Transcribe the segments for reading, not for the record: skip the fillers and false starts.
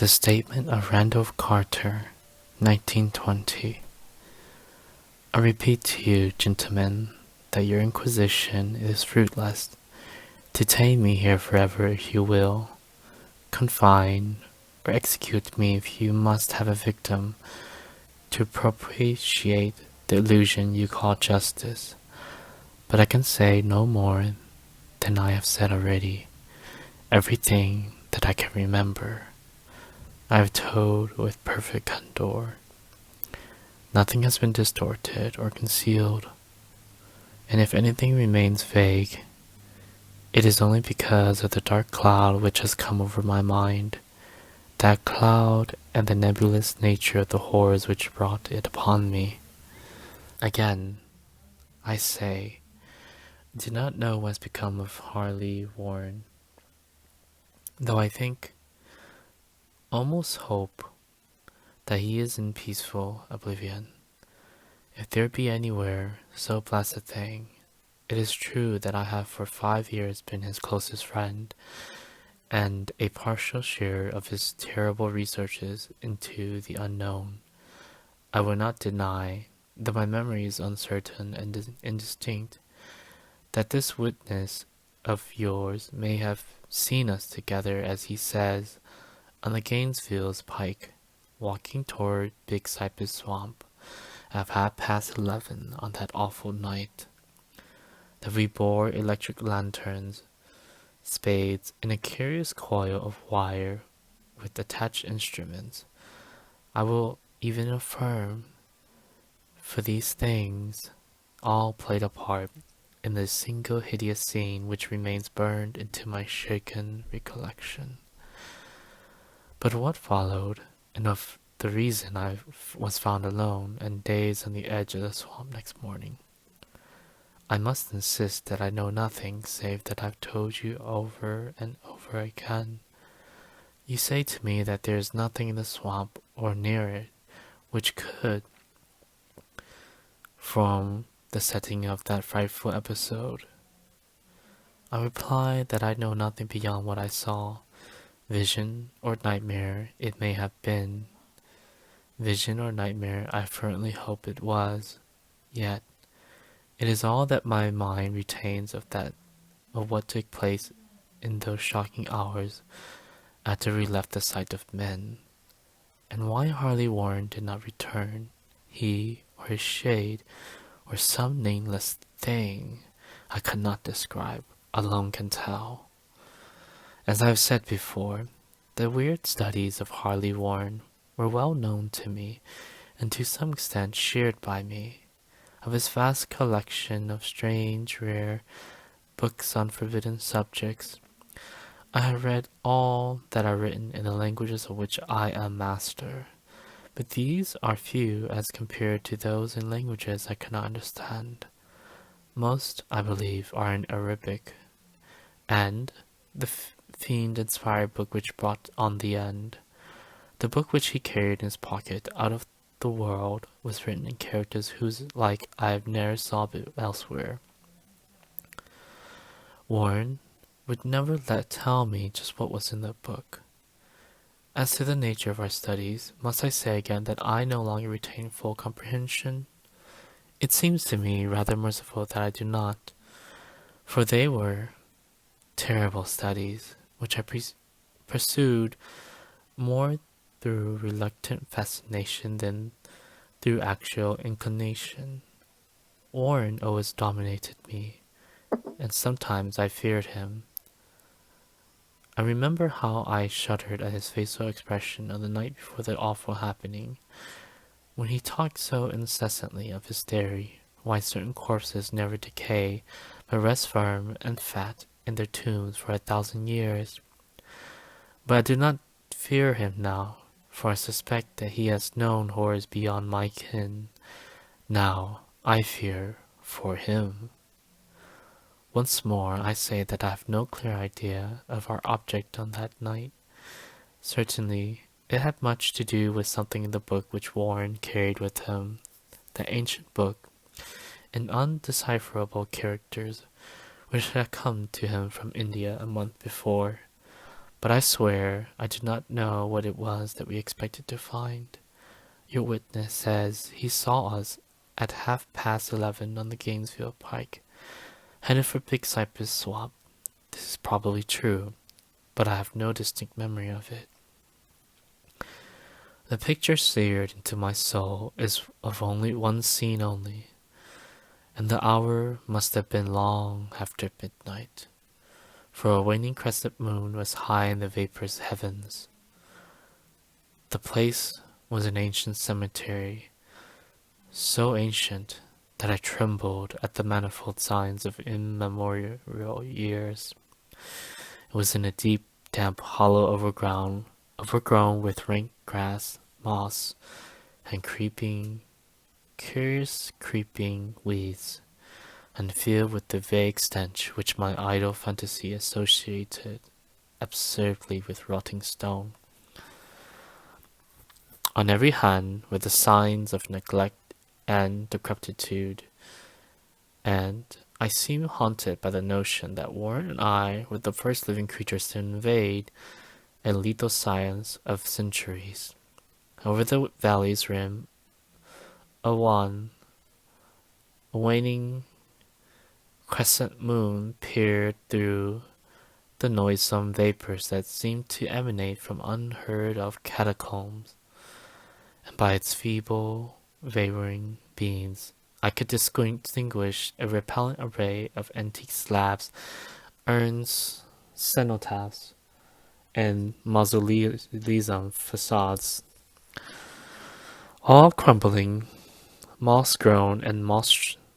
The Statement of Randolph Carter, 1920. I repeat to you, gentlemen, that your inquisition is fruitless. Detain me here forever if you will. Confine or execute me if you must have a victim to propitiate the illusion you call justice. But I can say no more than I have said already. Everything that I can remember, I have told with perfect candor. Nothing has been distorted or concealed, and if anything remains vague, it is only because of the dark cloud which has come over my mind, that cloud and the nebulous nature of the horrors which brought it upon me. Again, I say, I do not know what has become of Harley Warren, though I think, almost hope, that he is in peaceful oblivion. If there be anywhere so blessed a thing, it is true that I have for 5 years been his closest friend, and a partial share of his terrible researches into the unknown. I will not deny, though my memory is uncertain and indistinct, that this witness of yours may have seen us together, as he says, on the Gainesville's pike, walking toward Big Cypress Swamp at 11:30 on that awful night. That we bore electric lanterns, spades, and a curious coil of wire with attached instruments. I will even affirm, for these things all played a part in the single hideous scene which remains burned into my shaken recollection. But what followed, and of the reason I was found alone and dazed on the edge of the swamp next morning, I must insist that I know nothing save that I've told you over and over again. You say to me that there is nothing in the swamp or near it which could, form the setting of that frightful episode. I reply that I know nothing beyond what I saw. Vision or nightmare it may have been. Vision or nightmare I fervently hope it was. Yet it is all that my mind retains of what took place in those shocking hours after we left the sight of men. And why Harley Warren did not return, he or his shade or some nameless thing I could not describe, alone can tell. As I have said before, the weird studies of Harley Warren were well known to me, and to some extent shared by me. Of his vast collection of strange, rare books on forbidden subjects, I have read all that are written in the languages of which I am master, but these are few as compared to those in languages I cannot understand. Most, I believe, are in Arabic, and the fiend-inspired book which brought on the end, the book which he carried in his pocket out of the world, was written in characters whose like I have never saw elsewhere. Warren would never tell me just what was in the book. As to the nature of our studies, must I say again that I no longer retain full comprehension? It seems to me rather merciful that I do not, for they were terrible studies, which I pursued more through reluctant fascination than through actual inclination. Warren always dominated me, and sometimes I feared him. I remember how I shuddered at his facial expression on the night before the awful happening, when he talked so incessantly of his theory, why certain corpses never decay, but rest firm and fat in their tombs for 1,000 years. But I do not fear him now, for I suspect that he has known horrors beyond my ken. Now I fear for him. Once more I say that I have no clear idea of our object on that night. Certainly it had much to do with something in the book which Warren carried with him, the ancient book, in undecipherable characters which had come to him from India a month before, But I swear I did not know what it was that we expected to find. Your witness says he saw us at 11:30 on the Gainesville Pike, headed for Big Cypress Swamp. This is probably true, but I have no distinct memory of it. The picture seared into my soul is of only one scene only, and the hour must have been long after midnight, for a waning crescent moon was high in the vaporous heavens. The place was an ancient cemetery, so ancient that I trembled at the manifold signs of immemorial years. It was in a deep, damp hollow overgrown with rank grass, moss, and curious creeping weeds, and filled with the vague stench which my idle fantasy associated absurdly with rotting stone. On every hand were the signs of neglect and decrepitude, and I seemed haunted by the notion that Warren and I were the first living creatures to invade a lethal science of centuries. Over the valley's rim, a waning crescent moon peered through the noisome vapors that seemed to emanate from unheard-of catacombs, and by its feeble, wavering beams, I could distinguish a repellent array of antique slabs, urns, cenotaphs, and mausoleum facades, all crumbling, moss-grown and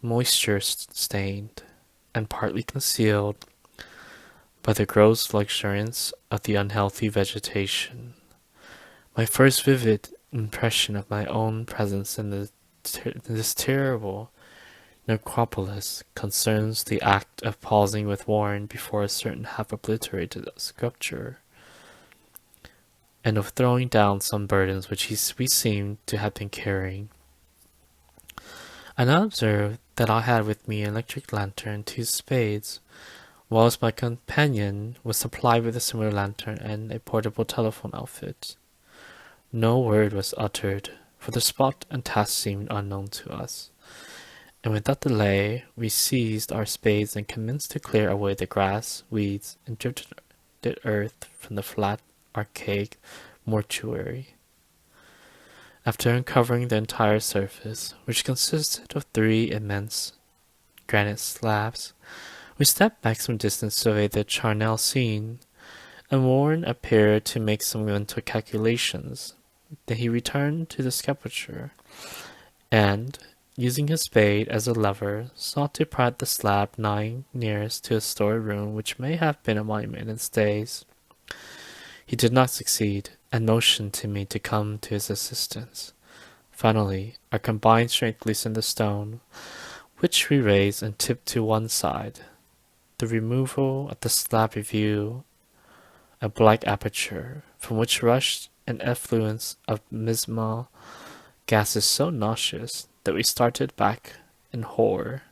moisture-stained, and partly concealed by the gross luxuriance of the unhealthy vegetation. My first vivid impression of my own presence in this terrible necropolis concerns the act of pausing with Warren before a certain half-obliterated sculpture, and of throwing down some burdens which we seemed to have been carrying. I now observed that I had with me an electric lantern and 2 spades, whilst my companion was supplied with a similar lantern and a portable telephone outfit. No word was uttered, for the spot and task seemed unknown to us, and without delay we seized our spades and commenced to clear away the grass, weeds, and drifted earth from the flat, archaic mortuary. After uncovering the entire surface, which consisted of 3 immense granite slabs, we stepped back some distance to survey the charnel scene, and Warren appeared to make some mental calculations. Then he returned to the sculpture, and, using his spade as a lever, sought to pry the slab lying nearest to a storeroom which may have been a monument in its days. He did not succeed, and motioned to me to come to his assistance. Finally, our combined strength loosened the stone, which we raised and tipped to one side. The removal of the slab revealed a black aperture, from which rushed an effluence of mismal gases so nauseous that we started back in horror.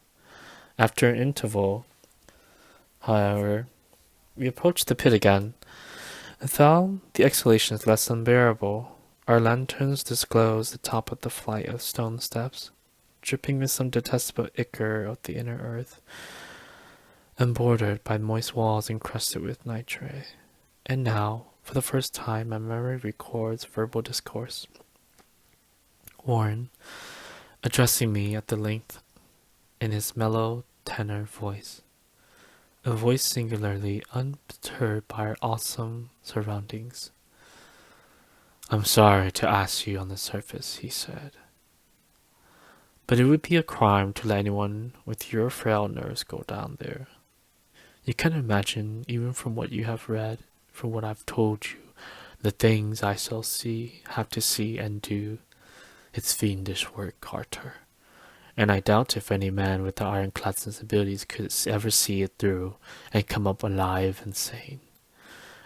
After an interval, however, we approached the pit again, and found the exhalations less unbearable. Our lanterns disclosed the top of the flight of stone steps, dripping with some detestable ichor of the inner earth, and bordered by moist walls encrusted with nitrate. And now, for the first time, my memory records verbal discourse. Warren, addressing me at the length in his mellow tenor voice, a voice singularly unperturbed by our awesome surroundings. "I'm sorry to ask you on the surface," he said, "but it would be a crime to let anyone with your frail nerves go down there. You can imagine, even from what you have read, from what I've told you, the things I shall have to see and do. It's fiendish work, Carter, and I doubt if any man with the ironclad sensibilities could ever see it through and come up alive and sane.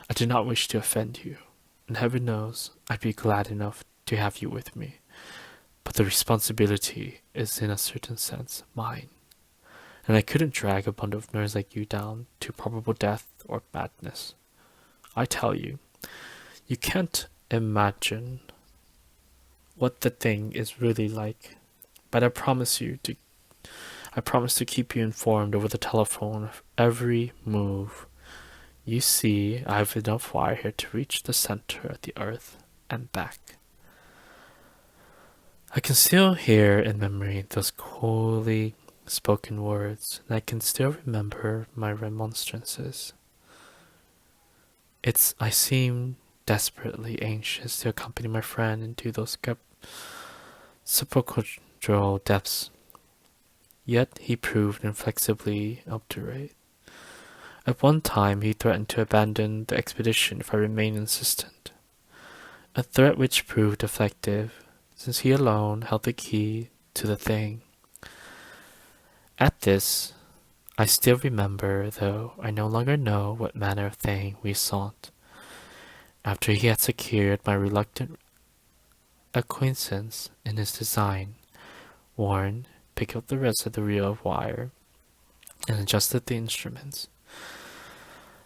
I do not wish to offend you, and heaven knows I'd be glad enough to have you with me, but the responsibility is in a certain sense mine, and I couldn't drag a bundle of nerves like you down to probable death or madness. I tell you, you can't imagine what the thing is really like. But I promise to keep you informed over the telephone of every move. You see, I have enough wire here to reach the center of the earth and back. I can still hear in memory those coolly spoken words, and I can still remember my remonstrances. I seemed desperately anxious to accompany my friend into those sepulchral depths, yet he proved inflexibly obdurate. At one time he threatened to abandon the expedition if I remained insistent, a threat which proved effective, since he alone held the key to the thing. At this, I still remember, though I no longer know what manner of thing we sought. After he had secured my reluctant acquiescence in his design, Warren picked up the rest of the reel of wire and adjusted the instruments.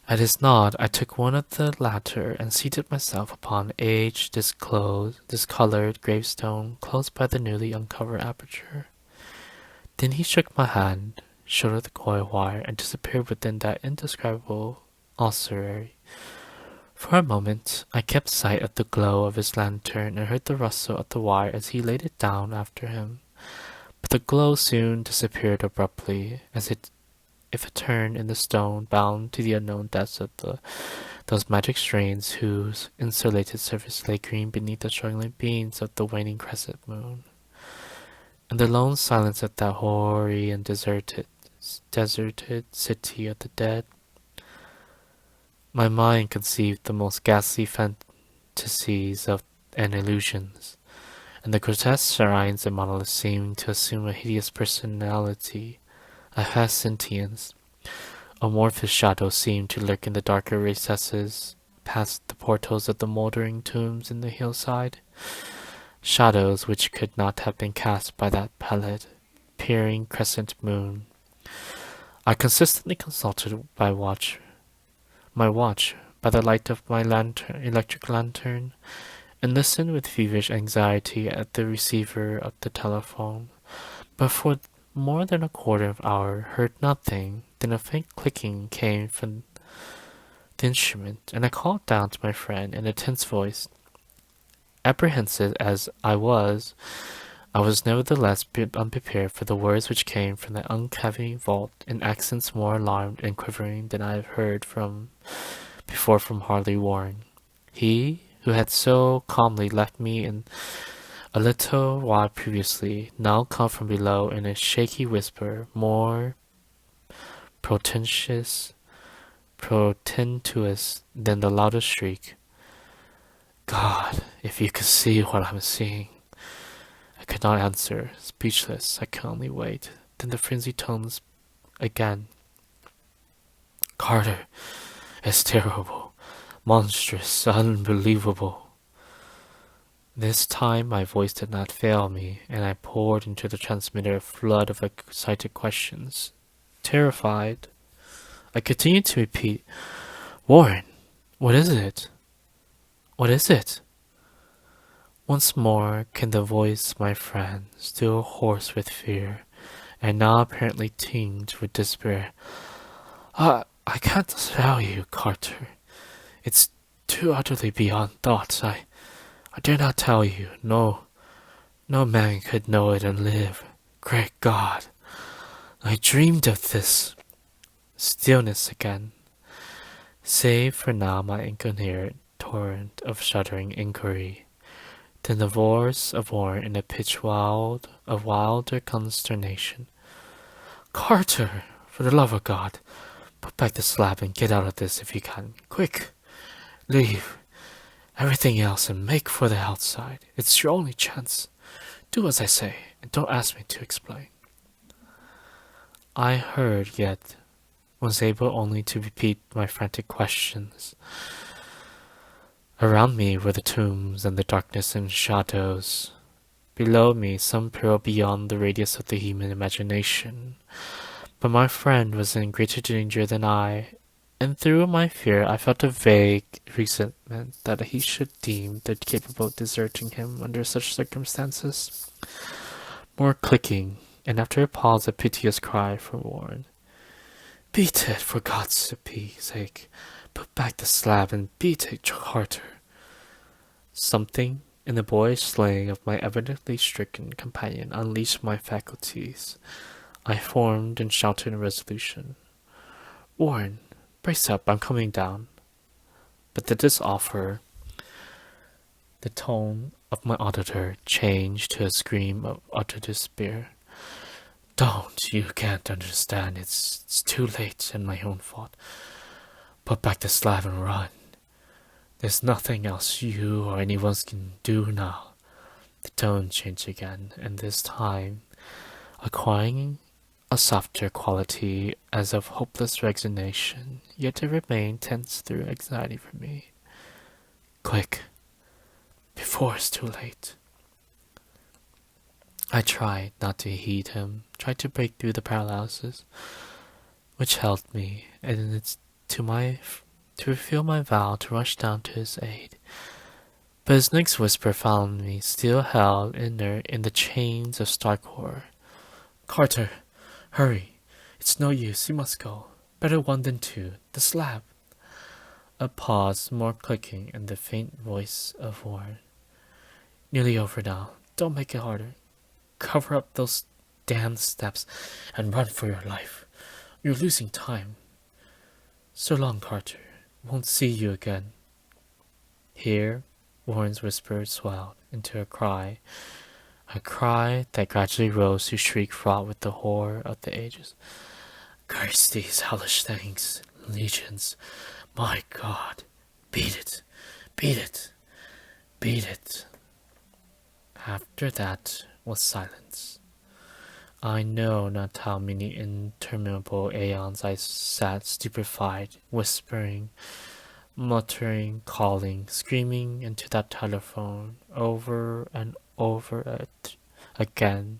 At his nod, I took one of the latter and seated myself upon an aged, discolored gravestone close by the newly uncovered aperture. Then he shook my hand, shouldered the coil wire, and disappeared within that indescribable ossuary. For a moment, I kept sight of the glow of his lantern and heard the rustle of the wire as he laid it down after him. But the glow soon disappeared abruptly, as if it turned in the stone bound to the unknown depths of those magic strains whose insulated surface lay green beneath the struggling beams of the waning crescent moon. In the lone silence of that hoary and deserted city of the dead, my mind conceived the most ghastly fantasies and illusions, and the grotesque shrines and monoliths seemed to assume a hideous personality, a half sentience. Amorphous shadows seemed to lurk in the darker recesses past the portals of the mouldering tombs in the hillside. Shadows which could not have been cast by that pallid, peering crescent moon. I consistently consulted my watch by the light of my electric lantern, and listened with feverish anxiety at the receiver of the telephone, but for more than a quarter of an hour heard nothing. Then a faint clicking came from the instrument, and I called down to my friend in a tense voice. Apprehensive as I was nevertheless unprepared for the words which came from that uncanny vault in accents more alarmed and quivering than I had heard before from Harley Warren. He, who had so calmly left me in a little while previously, now come from below in a shaky whisper, more portentous than the loudest shriek. God, if you could see what I'm seeing. I could not answer, speechless. I could only wait. Then the frenzied tones again. Carter, it's terrible, monstrous, unbelievable. This time my voice did not fail me, and I poured into the transmitter a flood of excited questions. Terrified, I continued to repeat, Warren, what is it? What is it? Once more came the voice of my friend, still hoarse with fear, and now apparently tinged with despair. I can't tell you, Carter. It's too utterly beyond thought. I dare not tell you. No man could know it and live. Great God! I dreamed of this. Stillness again, save for now my incoherent torrent of shuddering inquiry. Then the voice of Warren in a pitch of wilder consternation. Carter, for the love of God, put back the slab and get out of this if you can. Quick! Leave everything else and make for the outside. It's your only chance. Do as I say, and don't ask me to explain. I heard, yet was able only to repeat my frantic questions. Around me were the tombs and the darkness and shadows. Below me, some peril beyond the radius of the human imagination. But my friend was in greater danger than I, And through my fear, I felt a vague resentment that he should deem it capable of deserting him under such circumstances. More clicking, and after a pause, a piteous cry from Warren. Beat it, for God's sake. Put back the slab and beat it, Carter. Something in the boyish slang of my evidently stricken companion unleashed my faculties. I formed and shouted in resolution. Warren, brace up, I'm coming down. But at this offer, the tone of my auditor changed to a scream of utter despair. Don't, you can't understand. It's too late and my own fault. Put back the slab and run. There's nothing else you or anyone can do now. The tone changed again, and this time acquiring a softer quality as of hopeless resignation, yet it remained tense through anxiety for me. Quick, before it's too late. I tried not to heed him, tried to break through the paralysis which held me, and it's to fulfill my vow to rush down to his aid. But his next whisper found me still held inert in the chains of stark horror. Carter, hurry. It's no use, you must go. Better one than two. The slab. A pause, more clicking, and the faint voice of Warren. Nearly over now. Don't make it harder. Cover up those damned steps and run for your life. You're losing time. So long, Carter. Won't see you again. Here, Warren's whisper swelled into a cry that gradually rose to shriek fraught with the horror of the ages. Curse these hellish things, legions. My God, beat it, beat it, beat it. After that was silence. I know not how many interminable aeons I sat stupefied, whispering, muttering, calling, screaming into that telephone over and over it again.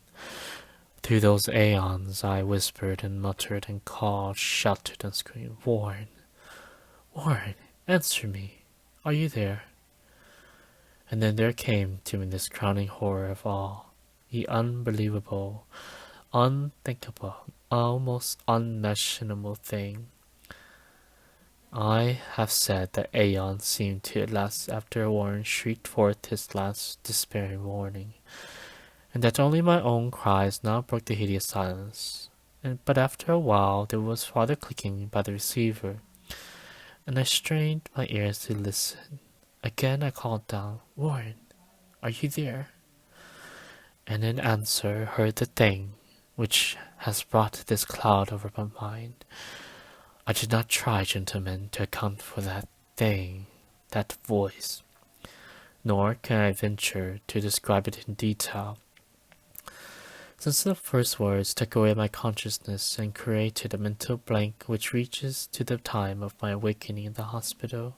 Through those aeons I whispered and muttered and called, shouted and screamed, Warren, Warren, answer me. Are you there? And then there came to me this crowning horror of all, the unbelievable, unthinkable, almost unmentionable thing. I have said that aeons seemed to elapse after Warren shrieked forth his last despairing warning, and that only my own cries now broke the hideous silence. But after a while there was farther clicking by the receiver, and I strained my ears to listen. Again I called down, Warren, are you there? And in answer heard the thing which has brought this cloud over my mind. I did not try, gentlemen, to account for that thing, that voice, nor can I venture to describe it in detail, since the first words took away my consciousness and created a mental blank which reaches to the time of my awakening in the hospital.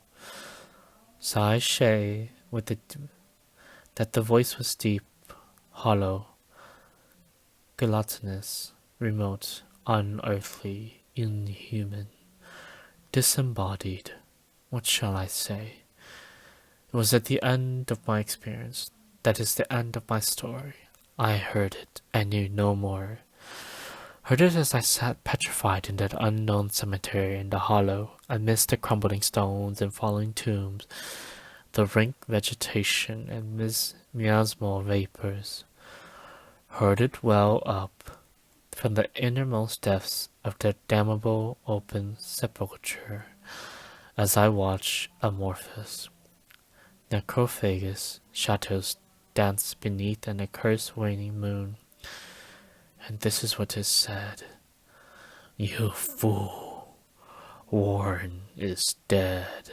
So I say that the voice was deep, hollow, gelatinous, remote, unearthly, inhuman, disembodied. What shall I say? It was at the end of my experience. That is the end of my story. I heard it. I knew no more. Heard it as I sat petrified in that unknown cemetery in the hollow, amidst the crumbling stones and falling tombs, the rank vegetation and miasmal vapors. Heard it well up from the innermost depths of that damnable open sepulchre, as I watched amorphous, necrophagous shadows dance beneath an accursed waning moon. And this is what is said. You fool, Warren is dead.